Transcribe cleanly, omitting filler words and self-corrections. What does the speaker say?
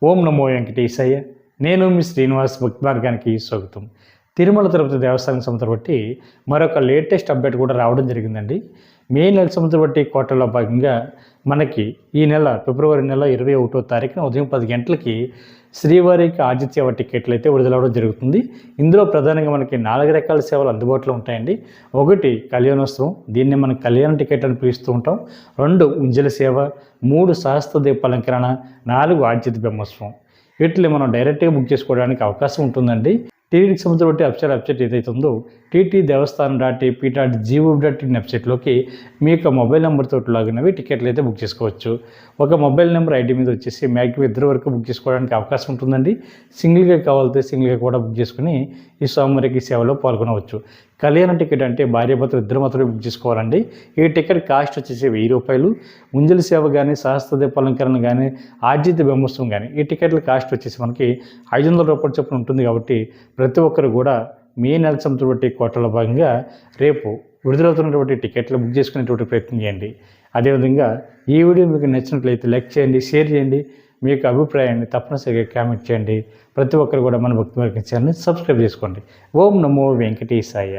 ఓం నమో వెంకటేశయ్య. నేను మీ శ్రీనివాస్ భక్తి మార్గానికి స్వాగతం. తిరుమల తిరుపతి దేవస్థానం సంవత్సరం బట్టి మరొక లేటెస్ట్ అప్డేట్ కూడా రావడం జరిగిందండి. మే నెల సంవత్సరం బట్టి కోటలో భాగంగా మనకి ఈ నెల ఫిబ్రవరి నెల 21వ తారీఖున ఉదయం 10 గంటలకి శ్రీవారికి ఆతిథ్య టికెట్లు అయితే విడుదలవడం జరుగుతుంది. ఇందులో ప్రధానంగా మనకి 4 రకాల సేవలు అందుబాటులో ఉంటాయండి. 1 కళ్యాణోత్సవం, దీన్ని మనం కళ్యాణ టికెట్ అని పిలుస్తూ ఉంటాం. 2 ఉంజల సేవ, 3 సహస్ర దీపాలంకరణ, 4 ఆతిథ్య బ్రహ్మోత్సవం. వీటిని మనం డైరెక్ట్గా బుక్ చేసుకోవడానికి అవకాశం ఉంటుందండి. టీటీడీకి సంబంధించిన బట్టి వెబ్సైట్ ఏదైతే ఉందో టీటీ దేవస్థానం .ap.gov.in వెబ్సైట్లోకి మీ యొక్క మొబైల్ నెంబర్తో లాగిన్ అవి టికెట్లు అయితే బుక్ చేసుకోవచ్చు. ఒక మొబైల్ నెంబర్ ఐడి మీద వచ్చేసి మ్యాక్సిమం 2 వరకు బుక్ చేసుకోవడానికి అవకాశం ఉంటుందండి. సింగిల్గా కావాలితే సింగిల్గా కూడా బుక్ చేసుకుని ఈ స్వామివారికి సేవలో పాల్గొనవచ్చు. కళ్యాణ టికెట్ అంటే భార్యాభర్తలు 2 మాత్రమే బుక్ చేసుకోవాలండి. ఈ టికెట్ కాస్ట్ వచ్చేసి 1000 రూపాయలు. ఉంజలి సేవ కానీ, సహస్ర దీపాలంకరణ కానీ, ఆతిథ్య బ్రహ్మోత్సవం కానీ ఈ టికెట్ల కాస్ట్ వచ్చేసి మనకి 500 రూపాయల చొప్పున ఉంటుంది. కాబట్టి ప్రతి ఒక్కరు కూడా మే నెల సంవత్సరం బట్టి కోటలో భాగంగా రేపు విడుదలవుతున్నటువంటి టికెట్లు బుక్ చేసుకునేటువంటి ప్రయత్నం చేయండి. అదేవిధంగా ఈ వీడియో మీకు నచ్చినట్లయితే లైక్ చేయండి, షేర్ చేయండి. మీ యొక్క అభిప్రాయాన్ని తప్పనిసరిగా కామెంట్ చేయండి. ప్రతి ఒక్కరు కూడా మన భక్తి మార్గం ఛానల్ని సబ్స్క్రైబ్ చేసుకోండి. ఓం నమో వెంకటేశాయ.